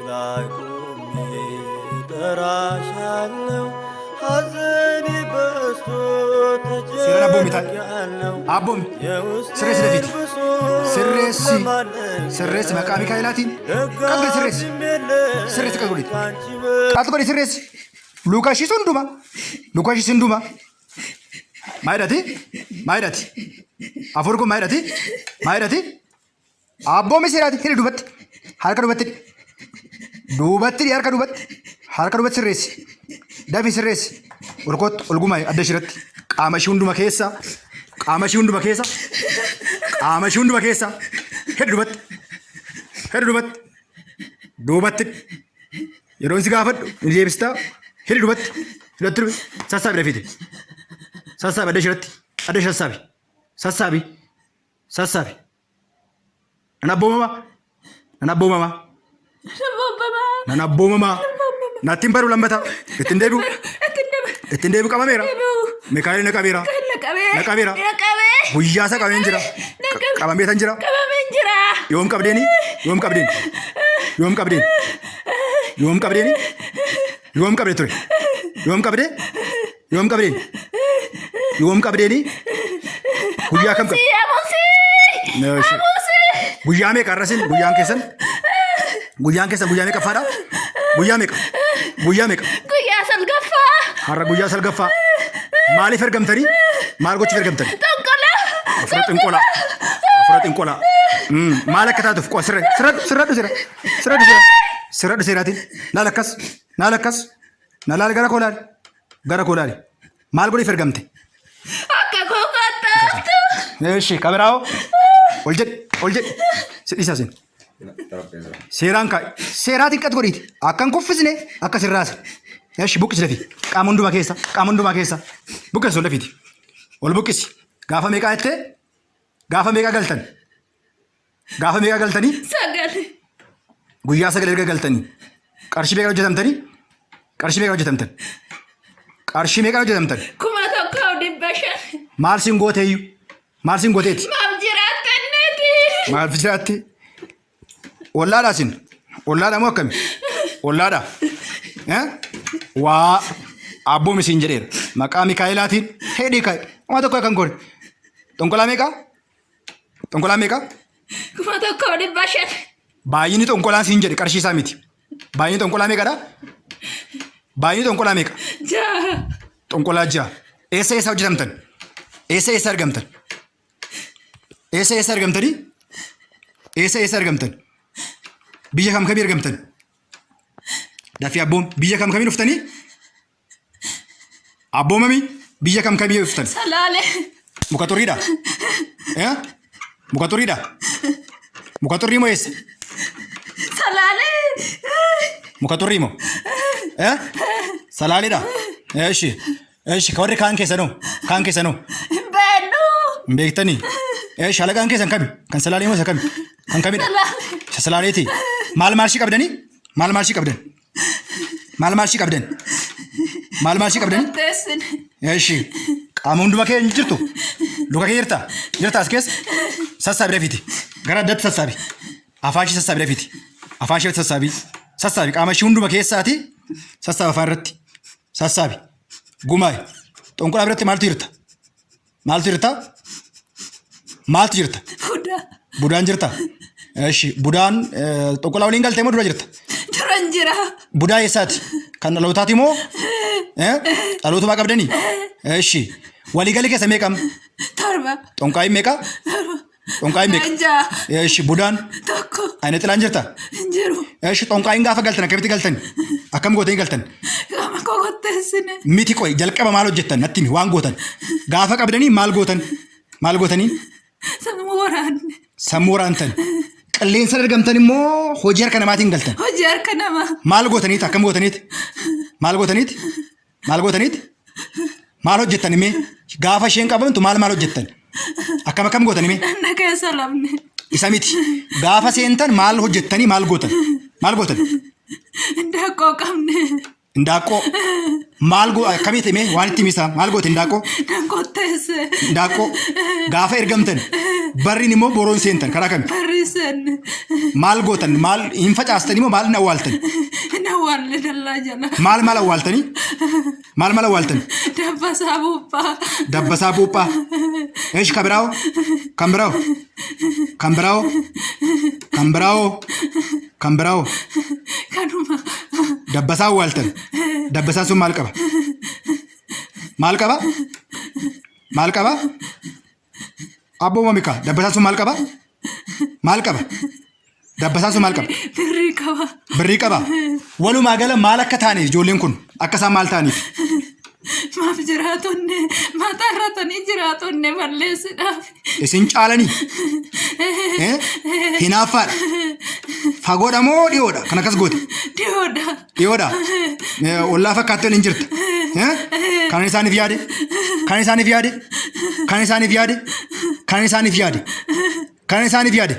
ላይ ቆሜ እጠራሻለሁ ሐዘኔ በዝቶ ተጨንቄያለሁ አቦም ስሬስ ለፊት ስሬስ መቃ ሚካኤላቲን ቀብል ስሬስ ቀብሉት ቃጥቆሪ ስሬስ ሉካሺ ሱንዱማ ማይዳቲ አፎርጎ ማይዳቲ አቦም ሲራቲ ሄድ ዱበት harka duubatti harka duubatti sirreessi dafi sirreessi olkootti olgumaayi adda ishiratti qaama ishii hunduma keessa hedduu duubatti yeroo inni gaafadhu ni deebistaa hedduu duubatti sassaabi dafiite sassaabi adda ishiratti adda ishii sassaabi Nana boomama natin baru lambata ittin deebi'u qabameera Mikaa'el na qabeera guyyaa isaa qabameen jira qabameetan jira yoom qabdeeni ture yoom qabdeeni guyyaa kam qabe guyyaa meeqa arrasin guyyaan keessan guyyaa meeqa faadha guyyaa meeqa guyyaa salgaffaa har'a guyyaa salgaffaa maaliif ergamtanii maal gochuuf ergamtanii afura xinqolaa maal akka taatuuf qo'a sirradhu seeraatiin laal akkas na laal gara koo laali maal godhiif ergamte akka koo qaxxaaftu eeshi kabiraa'oo ol jedhi sidhiisaasin seeraan kaa'i seeraatiin qat godhiiti akkan kuffisne akka sirraasa eeshi buqqisi lafi qaama hundumaa keessa buqqisi ol lafiiti ol buqqisi gaafa meeqaa jettee gaafa meeqaa galtanii guyyaa sagal erga galtanii qarshii meeqaa hojjetamtan kuma tokko dhibba shan maal siin gooteeyyuu maal siin gooteeti maal jiraatti ollaadhaa sin ollaadhaa moo akkami ollaadhaa waa abboom isiin jedheera maqaa Mikaa'elaatiin heedhii kaa'i waan tokko kan goone xonqolaa meeqaa kuma tokko dhibba shan baay'inni xonqolaa siin jedhe qarshii isaa miti baay'inni xonqolaa meeqadha jaha xonqolaa jaha eessa hojjetamtan eessa argamtanii biyya kamii argamtan dafii abboom biyya kamii dhuftanii abboomami biyya kamii dhuftan salaale muka xurriidha muka xurrii moo eessa salaale muka xurrii moo salaaleedha eeshi ka warri kaan keessanoo beenu beektanii shaalaqaan keessan kami kan salaalee moo isa kami kan kamidha isa salaaleeti maal maarshii qabdanii eeshi qaama hunduma kee hin jirtu luka kee jirta as keessa sassaabi dafiiti gara addatti sassaabi afaashii sassaabi dafiiti afaashii sassaabi qaama ishii hunduma keessaati sassaabi afaan irratti sassaabi gumaayi xonqolaa biratti maaltu jirta budaan jirta eeshi budaan xonqolaa waliin galtee moo dura jirta duran jira budaa eessaati kan dhalootaati moo dhalootumaa qabdanii eeshi waliigalii keessa meeqam torba xonqaayin meeqa eeshi budaan tokko ayina xilaan jirta jiru eeshi xonqaayin gaafa galtan akkamitti galtan akkam gootanii galtan gama kokotteessine miti qoy jalqaba maal hojjettan natti himi waan gootan gaafa qabdanii maal gootanii sammuu waraantan qilleensa argamtan immoo hojii harka namaatiin galtan hojii harka namaa maal gootaniit akkam gootaniit maal hojjettan himee gaafa isheen qabamtu maal hojjettan akkam gootan himee dhanna keessa lamne isa miti gaafa seentan maal hojjettanii maal gootan indaaqqoo qabne indaaqqoo maal akkamitti himee waan itti himisaa maal goote indaaqqoo dankotteesse indaaqqoo gaafa ergamtan Barriin immoo boroon seentan karaa kami? Barrisan. Maal gootan? Maal hin facaastanii moo maal nawwaaltan? Nawwaalle dallaa jala. Maal awwaaltanii? Maal awwaaltan? Dabbasaa buuphaa. Dabbasaa buuphaa. Eesh kabiraa'oo? Kan biraa'oo? Kan biraa'oo? Kan biraa'oo? Kan biraa'oo? Kanuma. Dabbasaa awwaaltan. Dabbasaa sun maal qaba? Maal qaba? Maal qaba? Abboo mamika dabbasaa sun maal qaba? Maal qaba? Dabbasaa sun maal qaba? Birrii qaba. Birrii qaba. Walumaa gala maal akka taaniif ijoolleen kun akka isaan maal taaniif? Maaf jiraatonne mataa irratanii jiraatonne balleessidhaaf. Isin caalanii? Hinaaffaadha. Fagoodha moo dhiyoodha? Kan akkas goote? Dhiyoodha. Dhiyoodha. Ollaa fakkaatteen hin jirta. Kan isaaniif yaade? Kan isaaniif yaade? Kan isaaniif yaade? Kan isaaniif yaade? Kan isaaniif yaade?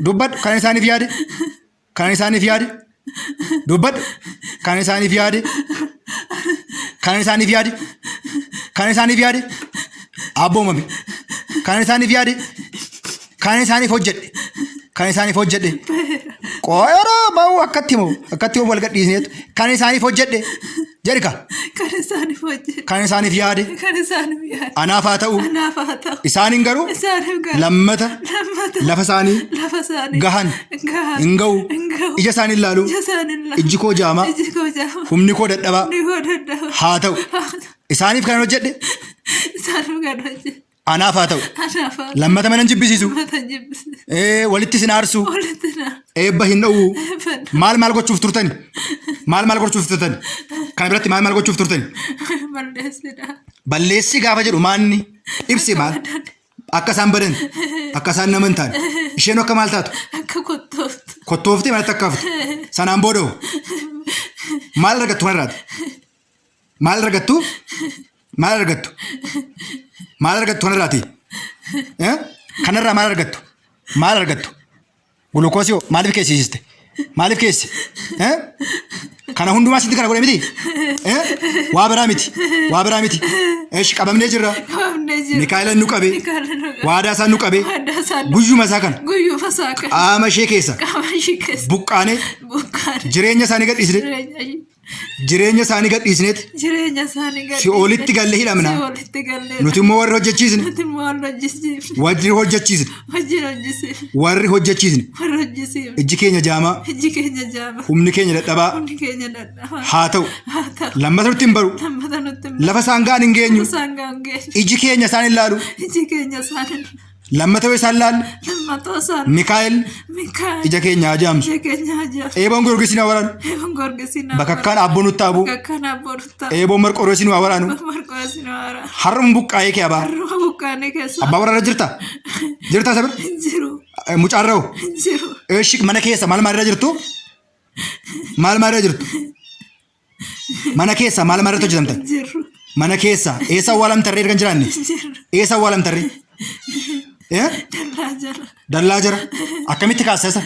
Dubbadhu kan isaaniif yaade? Kan isaaniif yaade? Dubbadhu kan isaaniif yaade? Kan isaaniif yaade? Kan isaaniif yaade? Abboomame. Kan isaaniif yaade? Kan isaaniif hojjedhe? Kan isaaniif hojjedhe? Qoyora bahu akkatti moo wal gadhiisneetu kan isaaniif hojjedhe? Jedhika. Kan isaaniif hojjedhe. Kan isaaniif yaade? Kan isaaniif yaade. Anaaf haa ta'u. Anaaf haa ta'u. Isaaniin garuu lammata lafa isaanii gahan hin ga'u. Ija isaanii ilaalu. Ijji koo jaamaa. Humni koo dadhabaa. Haa ta'u. Isaaniif kan hojjedhe? Isaaniif kan hojjedhe. Anaaf haa ta'u. Lammata mana hin jibbisiisu. Walitti sin aarsu. Eebba hin dhowwu. Maal gochuuf turtani? Maal gochuuf turtani? Kana biratti maal gochuuf turtani? Balleessidha. Balleessi gaafa jedhu maanni ibsi maal? Akka isaan badan akka isaan nama hin taane isheen akka maal taatu? Akka kottooftu. Kottoofti manatti akka haftu. Sanaan booda'u. Maal argattu kanarraati? Maal argattu? Maal argattu? Maal argattu kanarraati? Kanarraa maal argattu? Maal argattu? Gulukoosii maaliif keessisiiste? Maaliif keessi? Kana hundumaa sitti kana godhe miti? Waa biraa miti. Waa biraa miti. Eesh qabamnee jirra. Mikaa'elan nu qabe. Waadaa isaan nu qabe. Guyyuma isaa kana. Guyyuma isaa kana. Qaama ishee keessa. Qaama ishee keessa. Buqqaanee. Buqqaanee. Jireenya isaanii gadhiisne. Jireenya isaanii gadhiisneet. Jireenya isaanii gadhiisneet. Si olitti galle hidhamna. Si olitti galle. Nuti immoo warri hojjechiisne. Nuti immoo warri hojjechiisne. Warri hojjechiisne. Wajjin hojjechiisne. Warri hojjechiisne. Warri hojjechiisne. Ijji keenya jaamaa. Ijji keenya jaamaa. Humni keenya dadhabaa. Humni keenya dadhabaa. Haa ta'u. Haa ta'u. Lammata nutti hin baru. Lammata nutti hin baru. Lafa isaan ga'an hin geenyu. Lafa isaan ga'an hin geenyu. Iji keenya isaan ilaalu. Iji keenya isaan ilaalu. Lammata isaan ilaalu. Lammata isaan. Mikaa'el. Mikaa'el. Ija keenya ajaamsu. Ija keenya ajaamsu. Eeboon gorgisiin waraanu. Eeboon gorgisiin waraanu. Bakakkaan abboon nutti abu. Bakakkaan abboon nutti abu. Eeboon marqoreesiin waraanu. Marqoreesiin waraanu. Harruma buqqaa'ee kee abaa. Harruma buqqaa'ee keessa. Abbaa warra jirta? Jirta sabir? Jiru. Mucaarra'u? Jiru. Eeshi mana keessa maal irra jirtu? Maal irra jirtu? Mana keessa maal irratti hojjetamtan? Jiru. Mana keessa eessa awwaalamtarree kan jiraanne? Jiru. Eessa awwaalamtarree? Dallaa jala. Dallaa jala. Akkamitti kaasta isa?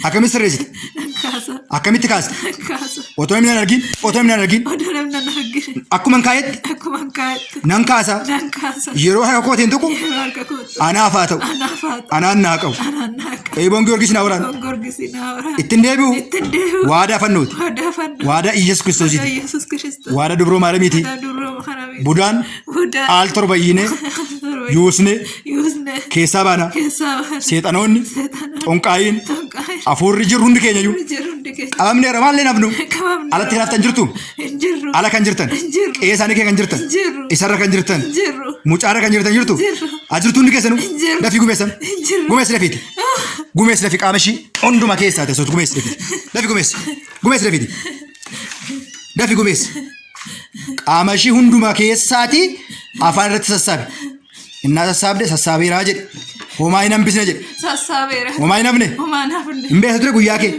Akkamitti sirreessite? Kaasa. Akkamitti kaasta? Kaasa. Otoo namni hin argin? Otoo namni hin argin? Otoo namni hin argin. Akkuma hin kaayetti? Akkuma hin kaayetti. Nan kaasa. Nan kaasa. Yeroo harka kootiin tuqu? Yeroo harka kootiin. Anaaf haa ta'u. Anaaf haa ta'u. Anaan naa qabu. Anaan naa qabu. Eeboon Giyoorgis naa waraanu. Giyoorgis naa waraanu. Ittiin deebi'u. Ittiin deebi'u. Waadaa fannooti. Waadaa fannooti. Waadaa Iyyasuus Kiristoosiiti. Waadaa Iyyasuus Kiristoos. Waadaa dubroo maaramiiti. Waadaa dubroo maaramiiti. Budaan. Budaan. Aal torbayyine. Yuusne. Yuusne. Keessaa baana. Keessaa baana. Seexanoonni. Seexanoonni. Xonqaayin. Xonqaayin. Hafuurri jirru hundi keenya iyyuu. Jirru hundi keenya. Qabamneera maallee nafnu. Qabamneera. Alatti kanaaftan jirtu. Jirru. Ala kan jirtan. Jirru. Qe'ee isaanii kee kan jirtan. Jirru. Isarra kan jirtan. Jirru. Mucaarra kan jirtan jirtu. Jirru. Ajirtu hundi keessanuu. Jirru. Dafii gumeessan. Jirru. Gumeessi dafiiti. Gumeessi dafii qaama ishii hunduma keessaa teessooti gumeessi dafiiti. Dafii gumeessi. Gumeessi dafiiti. Dafii gumeessi. Qaama ishii hunduma keessaati afaan irratti sassaabe. Innaa sassaabde sassaabeeraa jedhe. Homaa hin hambisne jedhe. Sassaabeera. Homaa hin hafne. Homaa hin hafne. Hin beekta ture guyyaa kee.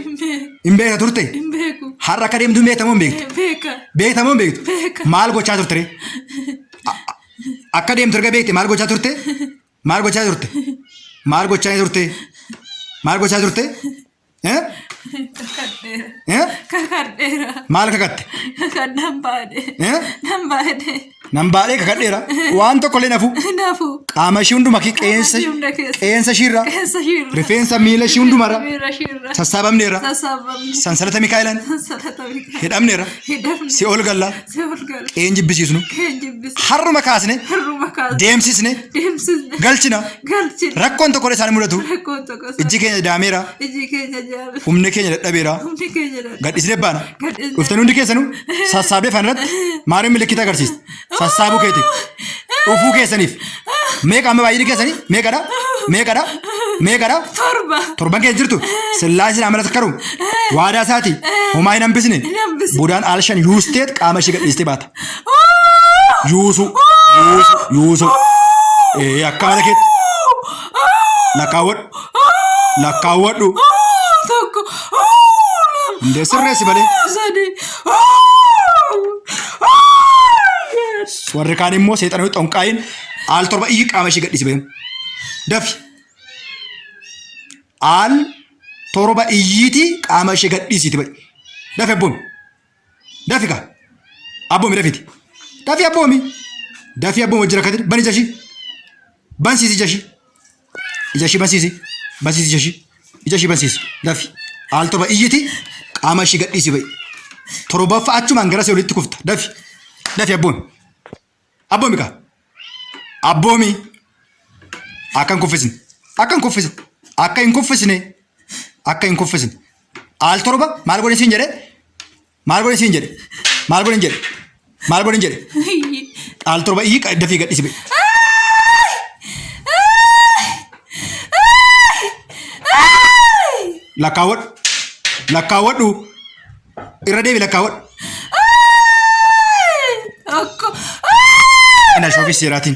Hin beekta turte. Hin beeku. Har'a akka deemtu hin beektamoo hin beektu. Beeka. Beektamoo hin beektu. Beeka. Maal gochaa turte? Akka deemtu erga beekte maal gochaa turte? Maal gochaa turte? Maal gochaa turte? Maal gochaa turte? Kakadheera. Kakadheera. Maal kakatte? Nan baade. Nan baade. Nambaadhee kakadheera waan tokko illee nafu Nafu. qaama ishii hunduma qeensa ishiirra Keessa shirra. rifeensa miila ishii hundumarra Miira shirra. sassaabamneera Sassaabamni. sansalata Mikaa'ilaan Sansalata Mikaa'ilaan. hidhamneera Hidhamne. si ol galla Si ol gala. qeen jibbisiisnu Keen jibbise. harruma kaasne Harruma kaasa. deemsisne Deemsisne. galchina Galchina. rakkoon tokko isaan mudatu Rakkoon tokko isaa. ijji keenya daameera Iji keenya jaala. humni keenya dadhabeera Humni keenya dha. gadhisnee baana Gadhisnee. dhuftan hundi keessanuu sassaabee fanirratti maariin milikkita agarsiisa sassaabuu keeti dhufuu keessaniif meeqa amma baay'inni keessanii meeqadha Torba. torban keessa jirtu sillaaseen amala takkaru waadaa isaati homaa hin hambisne hambisne. budaan aalshan yuusteet qaama ishee gadhiistee baata yuusu akka mala keetti lakkaawwadhu Tokko. hundee sirreessi malee Sadi. warri kaan immoo seexanoo xonqaayin aal torba iyyi qaama ishee gadhiisi beemu dafi aal torba iyyiiti qaama ishee gadhiisiiti bai dafi abboomi dafi ka abboomi dafi abboomi wajjira akkati ban bansiisi ijashii bansiisi dafi aal torba iyyiiti qaama ishee gadhiisi bai torbaffaa achumaan gara see olitti kufta dafi abboomi ka abboomi akka hin kuffisne aal torba maal godhin siin jedhe aal torba iyyi dafii gadhiisi bai lakkaawwadhu irra deebi lakkaawwadhu Akka. ina shoofis seeraatiin